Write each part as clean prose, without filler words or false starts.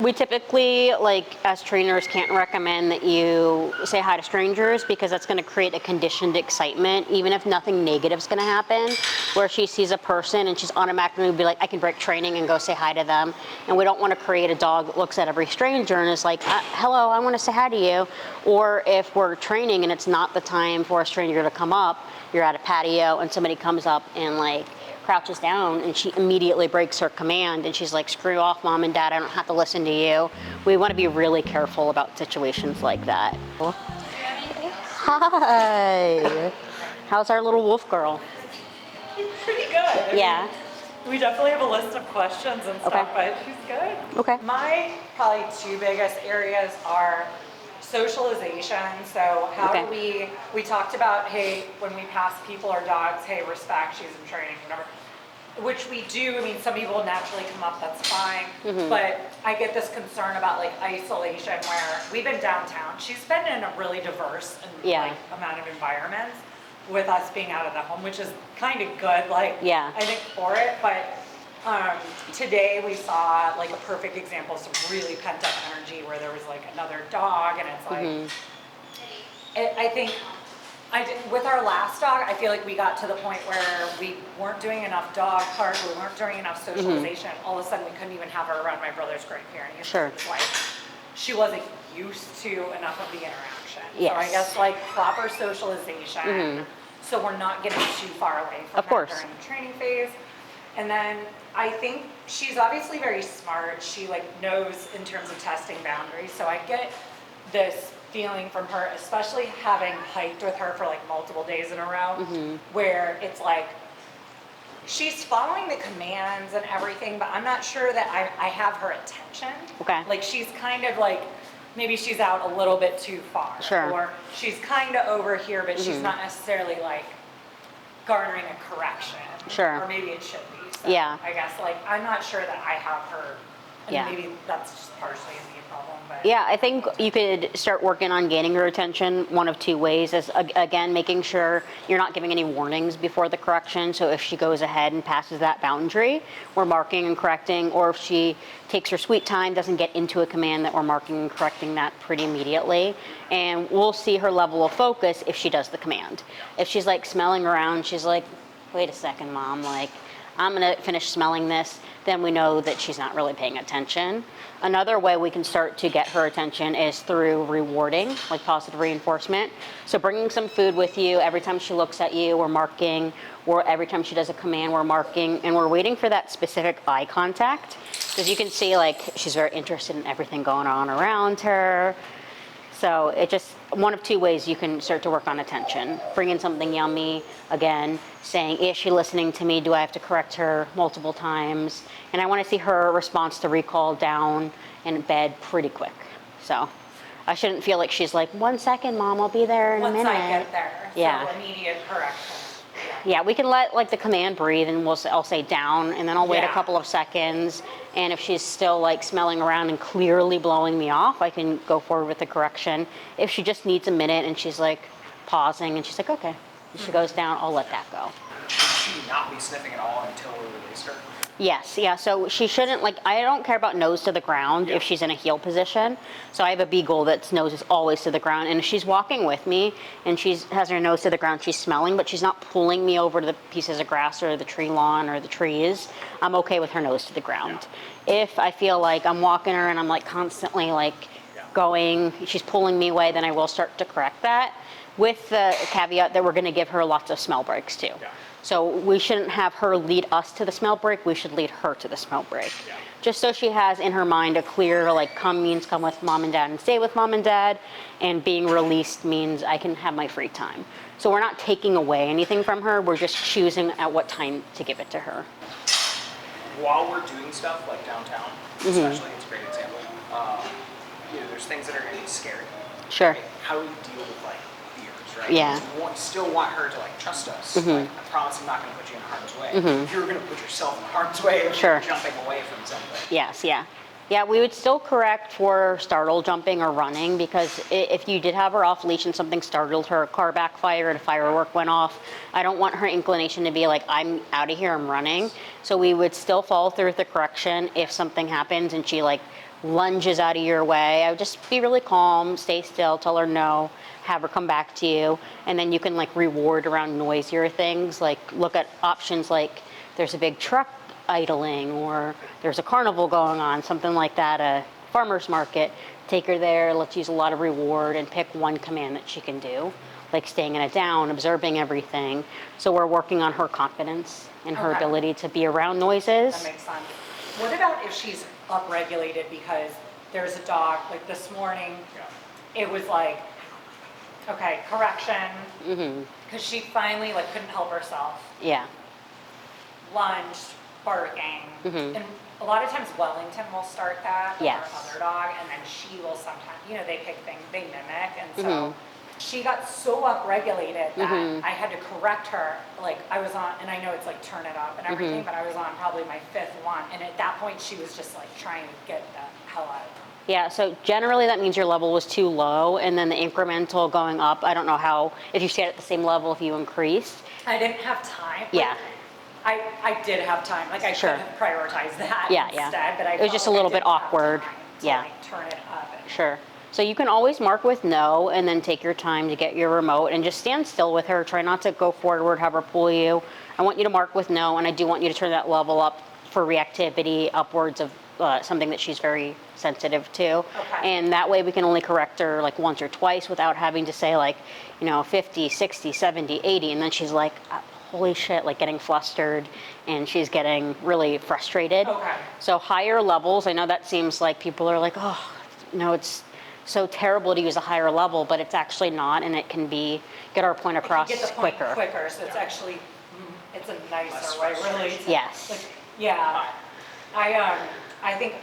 We typically, like, as trainers, can't recommend that you say hi to strangers because that's going to create a conditioned excitement, even if nothing negative is going to happen, where she sees a person and she's automatically be like, I can break training and go say hi to them. And we don't want to create a dog that looks at every stranger and is like, hello, I want to say hi to you. Or if we're training and it's not the time for a stranger to come up, you're at a patio and somebody comes up and like crouches down and she immediately breaks her command and she's like, screw off, mom and dad, I don't have to listen to you. We want to be really careful about situations like that. Hi. How's our little wolf girl? Pretty good. Yeah. We definitely have a list of questions and stuff, Okay. but she's good. Okay. My probably two biggest areas are socialization. So how do we talked about, hey, when we pass people or dogs, hey, respect, she's in training, whatever. Which we do. I mean, some people naturally come up, that's fine. But I get this concern about like isolation where we've been downtown. She's been in a really diverse and like amount of environments with us being out of the home, which is kind of good, like I think for it. But today we saw like a perfect example of some really pent up energy where there was like another dog and it's like, I think with our last dog, I feel like we got to the point where we weren't doing enough dog park, we weren't doing enough socialization. All of a sudden we couldn't even have her around my brother's grandparents. Sure. It was like, she wasn't used to enough of the interaction. So I guess like proper socialization, so we're not getting too far away from her during the training phase. And then I think she's obviously very smart. She like knows in terms of testing boundaries. So I get this feeling from her, especially having hiked with her for like multiple days in a row, where it's like she's following the commands and everything, but I'm not sure that I have her attention. Okay. Like she's kind of like, maybe she's out a little bit too far. Sure. Or she's kind of over here, but she's not necessarily like garnering a correction. Sure. Or maybe it should be. So I guess like, I'm not sure that I have her, and maybe that's just partially me a problem. But yeah, I think you could start working on gaining her attention one of two ways. Is again, making sure you're not giving any warnings before the correction. So if she goes ahead and passes that boundary, we're marking and correcting. Or if she takes her sweet time, doesn't get into a command, that we're marking and correcting that pretty immediately. And we'll see her level of focus if she does the command. If she's like smelling around, she's like, wait a second, mom, like, I'm gonna finish smelling this, then we know that she's not really paying attention. Another way we can start to get her attention is through rewarding, like positive reinforcement. So bringing some food with you, every time she looks at you, we're marking, or every time she does a command, we're marking, and we're waiting for that specific eye contact. Because you can see like she's very interested in everything going on around her. So it just, one of two ways you can start to work on attention. Bring in something yummy, again, saying, is she listening to me? Do I have to correct her multiple times? And I want to see her response to recall down and in bed pretty quick. So I shouldn't feel like she's like, 1 second, mom, I'll be there in a minute. Once I get there, so immediate correction. Yeah, we can let like the command breathe, and I'll say down, and then I'll wait a couple of seconds. And if she's still like smelling around and clearly blowing me off, I can go forward with the correction. If she just needs a minute and she's like pausing and she's like, okay, and she goes down, I'll let that go. Should she not be sniffing at all until we release her? Yes, yeah, so she shouldn't, like, I don't care about nose to the ground if she's in a heel position. So I have a beagle that's nose is always to the ground, and if she's walking with me and she has her nose to the ground, she's smelling, but she's not pulling me over to the pieces of grass or the tree lawn or the trees, I'm okay with her nose to the ground. If I feel like I'm walking her and I'm like constantly like going, she's pulling me away, then I will start to correct that, with the caveat that we're gonna give her lots of smell breaks too. So we shouldn't have her lead us to the smell break, we should lead her to the smell break. Just so she has in her mind a clear, like, come means come with mom and dad and stay with mom and dad, and being released means I can have my free time. So we're not taking away anything from her, we're just choosing at what time to give it to her. While we're doing stuff like downtown, especially, it's a great example, there's things that are going to be scary. Sure. How do we deal with like fears, right? Yeah. Because we still want her to like trust us. Like, I promise I'm not going to put you in harm's way. You're going to put yourself in harm's way if you're jumping away from something. Yes, yeah. Yeah, we would still correct for startle jumping or running, because if you did have her off leash and something startled her, a car backfired, a firework went off, I don't want her inclination to be like, I'm out of here, I'm running. So we would still follow through with the correction if something happens and she like lunges out of your way, I would just be really calm, stay still, tell her no, have her come back to you, and then you can like reward around noisier things, like look at options like there's a big truck idling or there's a carnival going on, something like that, a farmer's market. Take her there, let's use a lot of reward and pick one command that she can do, like staying in a down, observing everything. So we're working on her confidence and her Okay. ability to be around noises. That makes sense. What about if she's upregulated because there's a dog, like this morning, it was like, okay, correction, because she finally like couldn't help herself, Yeah. lunged, barking, and a lot of times Wellington will start that with Yes. her other dog, and then she will sometimes, they pick things, they mimic, and so she got so upregulated that I had to correct her. Like I was on, and I know it's like turn it up and everything, but I was on probably my 5th one, and at that point she was just like trying to get the hell out of them. Yeah, so generally that means your level was too low, and then the incremental going up, I don't know how, if you stayed at the same level, if you increased. I didn't have time. Yeah. I did have time. Like I Sure. could have prioritized that Yeah, instead, yeah. but I It was felt just a like I little bit didn't have awkward. time to, Yeah. like, turn it up. And, Sure. So you can always mark with no and then take your time to get your remote and just stand still with her. Try not to go forward, have her pull you. I want you to mark with no, and I do want you to turn that level up for reactivity upwards of something that she's very sensitive to. Okay. And that way we can only correct her like once or twice without having to say like, 50, 60, 70, 80. And then she's like, holy shit, like getting flustered and she's getting really frustrated. Okay. So higher levels, I know that seems like people are like, oh, no, it's so terrible to use a higher level, but it's actually not, and it can get our point across get the point quicker. quicker, so it's actually, it's a nicer way, really. Yes. Like, yeah. I think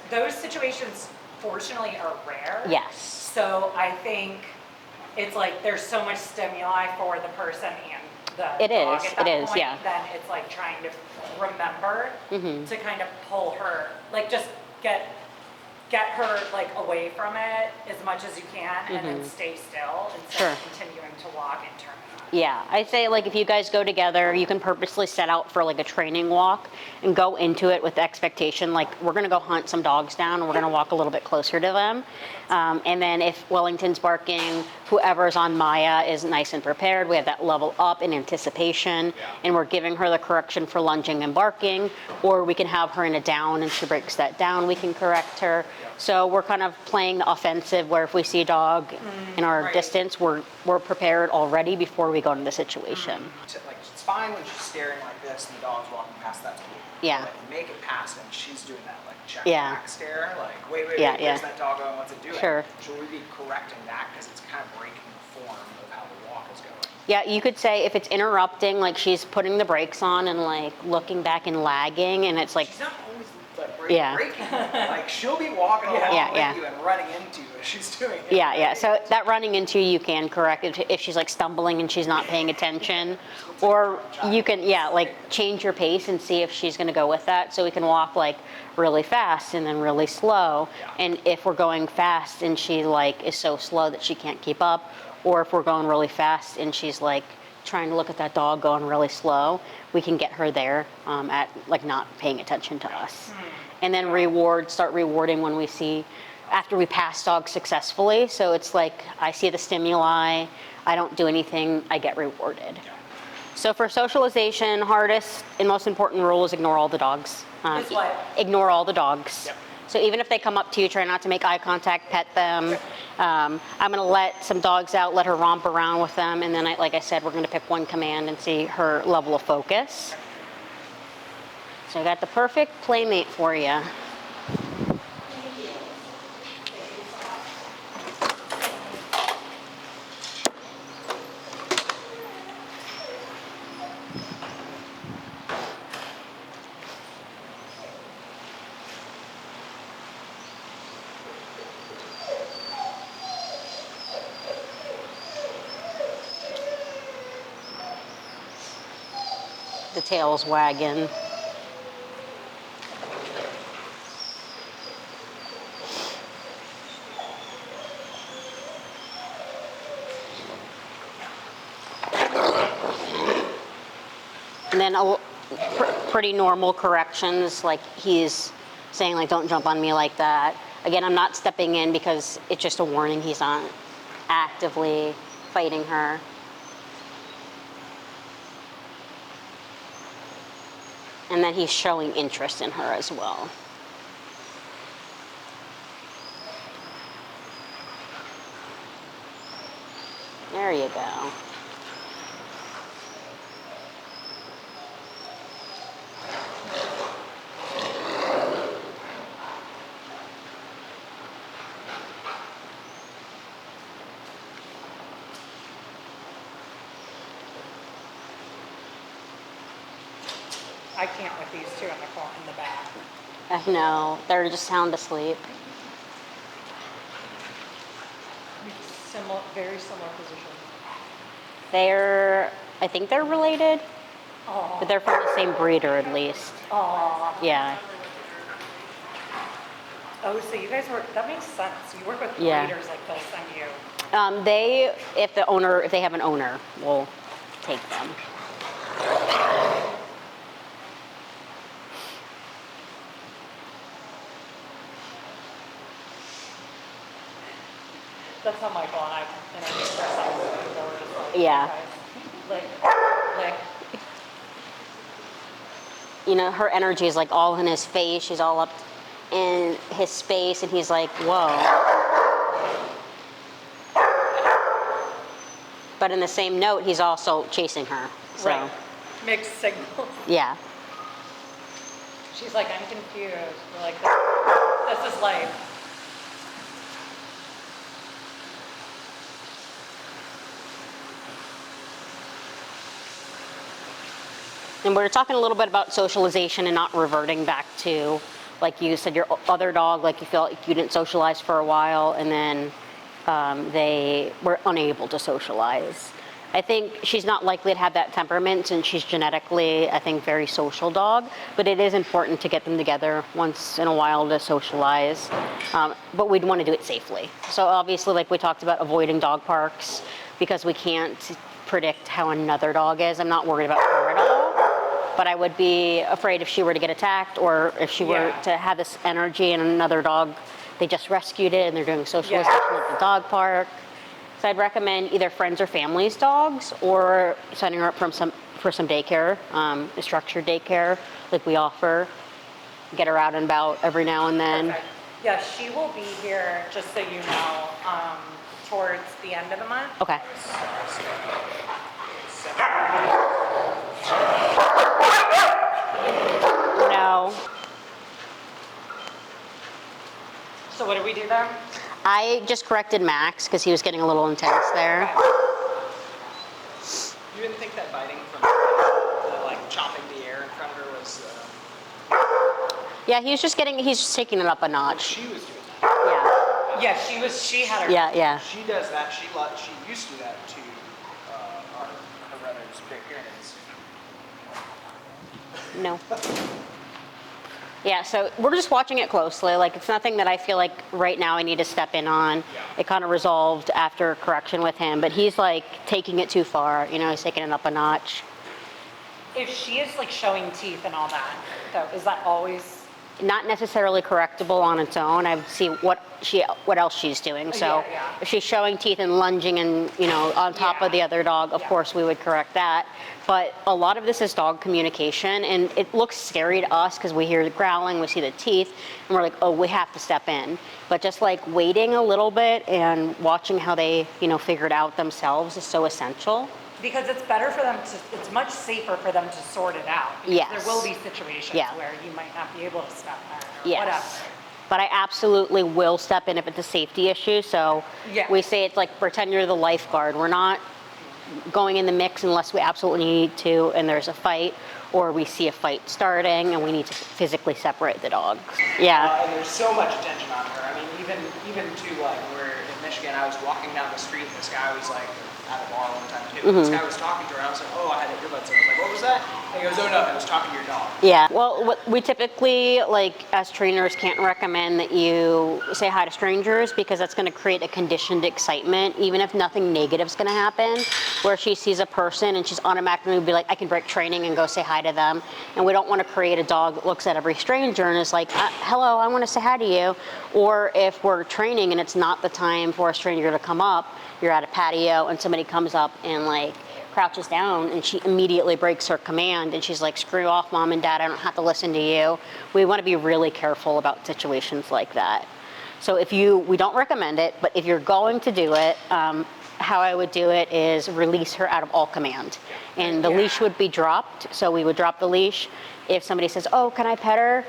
those situations fortunately are rare. Yes. So I think it's like there's so much stimuli for the person and the It dog is, at that it is, point, yeah. then it's like trying to remember Mm-hmm. to kind of pull her, like just get her like away from it as much as you can, and then stay still instead of Mm-hmm. Sure. continuing to walk and turn it on. Yeah, I'd say like if you guys go together, you can purposely set out for like a training walk and go into it with the expectation like we're gonna go hunt some dogs down and we're gonna walk a little bit closer to them. And then if Wellington's barking, whoever's on Maya is nice and prepared. We have that level up in anticipation, and we're giving her the correction for lunging and barking, or we can have her in a down and she breaks that down, we can correct her. So we're kind of playing the offensive where if we see a dog in our Right. distance, we're prepared already before we go into the situation. Like, it's fine when she's staring like this and the dog's walking past, that's cool. Yeah. Like, make it past and she's doing that like check Yeah. back stare, like wait, Yeah, where's yeah. that dog going, what's it doing? Sure. Should we be correcting that because it's kind of breaking the form of how the walk is going? Yeah, you could say if it's interrupting, like she's putting the brakes on and like looking back and lagging, and it's like, She's not always like Yeah. breaking. Like she'll be walking along Yeah, with yeah. you and running into you as she's doing it. yeah. So that running into you can correct if she's like stumbling and she's not paying attention, or you can like change your pace and see if she's going to go with that. So we can walk like really fast and then really slow. And if we're going fast and she like is so slow that she can't keep up, or if we're going really fast and she's like trying to look at that dog going really slow, we can get her there at like not paying attention to us. And then start rewarding when we see, after we pass dogs successfully. So it's like, I see the stimuli, I don't do anything, I get rewarded. So for socialization, hardest and most important rule is ignore all the dogs. Is what? Ignore all the dogs. Yep. So even if they come up to you, try not to make eye contact, pet them. I'm gonna let some dogs out, let her romp around with them, and then like I said, we're gonna pick one command and see her level of focus. So I got the perfect playmate for you. The tail's wagging. And then pretty normal corrections, like he's saying like, don't jump on me like that. Again, I'm not stepping in because it's just a warning. He's not actively fighting her. And then he's showing interest in her as well. There you go. I can't with these two in the back. I know, they're just sound asleep. Very similar position. I think they're related, Oh, but they're from the same breeder at least. oh. Yeah, Oh, so you guys work, that makes sense. You work with Yeah. breeders, like they'll send you. if they have an owner, we'll take them. That's how Michael and I introduced ourselves. They were just like, Yeah. "Hey, guys, lick. You know, her energy is like all in his face. She's all up in his space, and he's like, whoa. But in the same note, he's also chasing her. So, Right. Mixed signals. yeah. She's like, I'm confused. We're like, this is life. And we were talking a little bit about socialization and not reverting back to, like you said, your other dog, like you felt like you didn't socialize for a while, and then they were unable to socialize. I think she's not likely to have that temperament since she's genetically, I think, very social dog, but it is important to get them together once in a while to socialize, but we'd want to do it safely. So obviously, like we talked about, avoiding dog parks because we can't predict how another dog is. I'm not worried about her at all, but I would be afraid if she were to get attacked or if she were Yeah. to have this energy and another dog, they just rescued it and they're doing socialization at the dog park. So I'd recommend either friends or family's dogs or signing her up for some daycare, a structured daycare like we offer. Get her out and about every now and then. Perfect. Yeah, she will be here, just so you know, towards the end of the month. Okay. No. So what do we do there? I just corrected Max because he was getting a little intense there. You didn't think that biting from like chopping the air in front of her was? Yeah, he's just taking it up a notch. She was doing that. Yeah. Yeah, she had her. Yeah. She does that. She used to do that to her brother's Pyrenees. No. Yeah, so we're just watching it closely. Like, it's nothing that I feel like right now I need to step in on. Yeah. It kind of resolved after correction with him, but he's like taking it too far. You know, he's taking it up a notch. If she is like showing teeth and all that, though, is that always? Not necessarily correctable on its own. I would see what else she's doing. So Yeah. if she's showing teeth and lunging and, you know, on top of the other dog, of course we would correct that. But a lot of this is dog communication, and it looks scary to us because we hear the growling, we see the teeth, and we're like, oh, we have to step in. But just like waiting a little bit and watching how they, you know, figure it out themselves is so essential. Because it's better for them it's much safer for them to sort it out. Because Yes. there will be situations Yeah. where you might not be able to step in or Yes. whatever. But I absolutely will step in if it's a safety issue. So Yeah. we say it's like pretend you're the lifeguard. We're not going in the mix unless we absolutely need to and there's a fight, or we see a fight starting and we need to physically separate the dogs. Yeah. And there's so much attention on her. I mean, even to like we're in Michigan, I was walking down the street and this guy was like, at a bar one time too. This guy was talking to her. I was like, oh, I had earbuds in. I was like, what was that? And he goes, oh no, I was talking to your dog. Yeah. Well, what we typically, like as trainers, can't recommend that you say hi to strangers because that's going to create a conditioned excitement, even if nothing negative is going to happen. Where she sees a person and she's automatically be like, I can break training and go say hi to them. And we don't want to create a dog that looks at every stranger and is like, hello, I want to say hi to you. Or if we're training and it's not the time for a stranger to come up, you're at a patio and somebody comes up and like crouches down and she immediately breaks her command and she's like, screw off, mom and dad, I don't have to listen to you. We want to be really careful about situations like that. So we don't recommend it, but if you're going to do it, how I would do it is release her out of all command. And the leash would be dropped, so we would drop the leash. If somebody says, oh, can I pet her?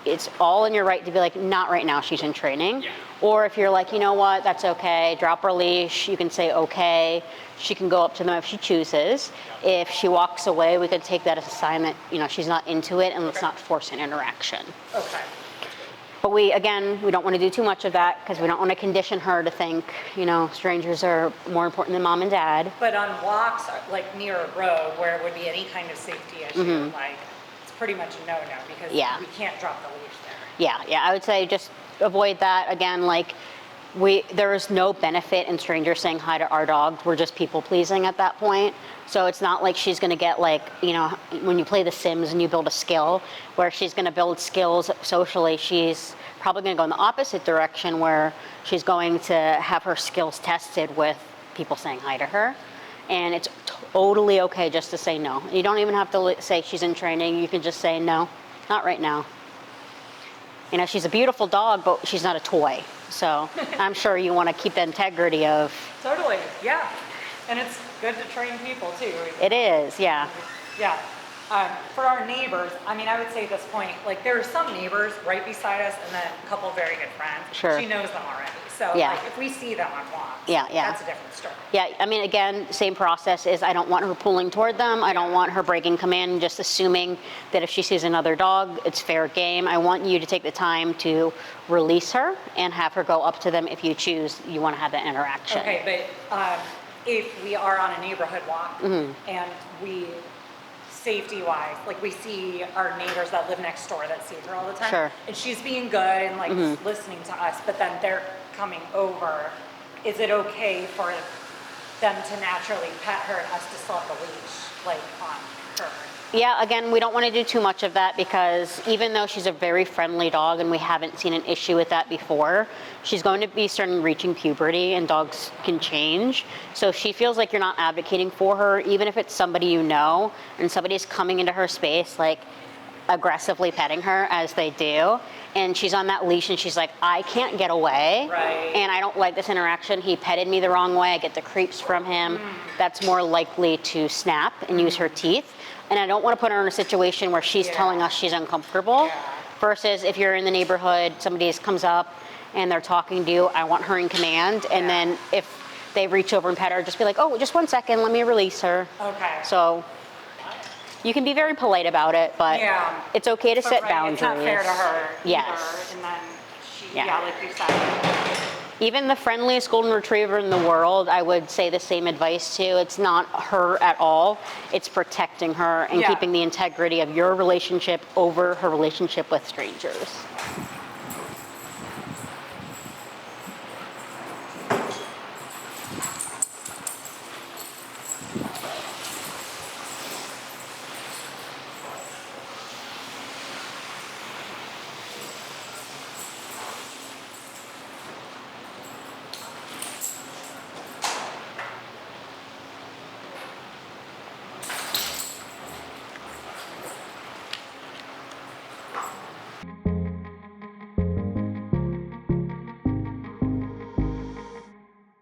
It's all in your right to be like, not right now, she's in training. Or if you're like, you know what, that's okay, drop her leash, you can say okay. She can go up to them if she chooses. If she walks away, we could take that as a sign that, she's not into it and let's not force an interaction. Okay. But we don't want to do too much of that because we don't want to condition her to think, strangers are more important than mom and dad. But on walks, like near a road where it would be any kind of safety issue, like it's pretty much a no-no because we can't drop the leash there. Yeah, I would say just avoid that. Again, like there is no benefit in strangers saying hi to our dogs. We're just people pleasing at that point. So it's not like she's going to get like, when you play The Sims and you build a skill where she's going to build skills socially, she's probably going to go in the opposite direction where she's going to have her skills tested with people saying hi to her. And it's totally okay just to say no. You don't even have to say she's in training. You can just say no, not right now. She's a beautiful dog, but she's not a toy. So I'm sure you want to keep the integrity of... Totally, yeah. And it's good to train people too. It is, yeah. Yeah. For our neighbors, I would say at this point, like there are some neighbors right beside us and then a couple of very good friends. Sure. She knows them already. So Yeah. like if we see them on walks, Yeah. that's a different story. Yeah, again, same process is I don't want her pulling toward them. I don't want her breaking command and just assuming that if she sees another dog, it's fair game. I want you to take the time to release her and have her go up to them if you choose you want to have that interaction. Okay, but if we are on a neighborhood walk and we, safety-wise, like we see our neighbors that live next door that see her all the time, Sure. and she's being good and like listening to us, but then they're coming over, is it okay for them to naturally pet her and us to still have the leash like on her? Yeah, again, we don't want to do too much of that because even though she's a very friendly dog and we haven't seen an issue with that before, she's going to be starting reaching puberty and dogs can change. So if she feels like you're not advocating for her, even if it's somebody you know and somebody's coming into her space, like aggressively petting her as they do, and she's on that leash and she's like, I can't get away, right, and I don't like this interaction, he petted me the wrong way, I get the creeps from him, that's more likely to snap and use her teeth. And I don't want to put her in a situation where she's telling us she's uncomfortable, versus if you're in the neighborhood, somebody comes up and they're talking to you, I want her in command, and then if they reach over and pet her, just be like, oh, just 1 second, let me release her. Okay. So you can be very polite about it, but it's okay to set boundaries. It's not fair to her Yes. either, and then she, like you said. Even the friendliest golden retriever in the world, I would say the same advice to. It's not her at all. It's protecting her and keeping the integrity of your relationship over her relationship with strangers.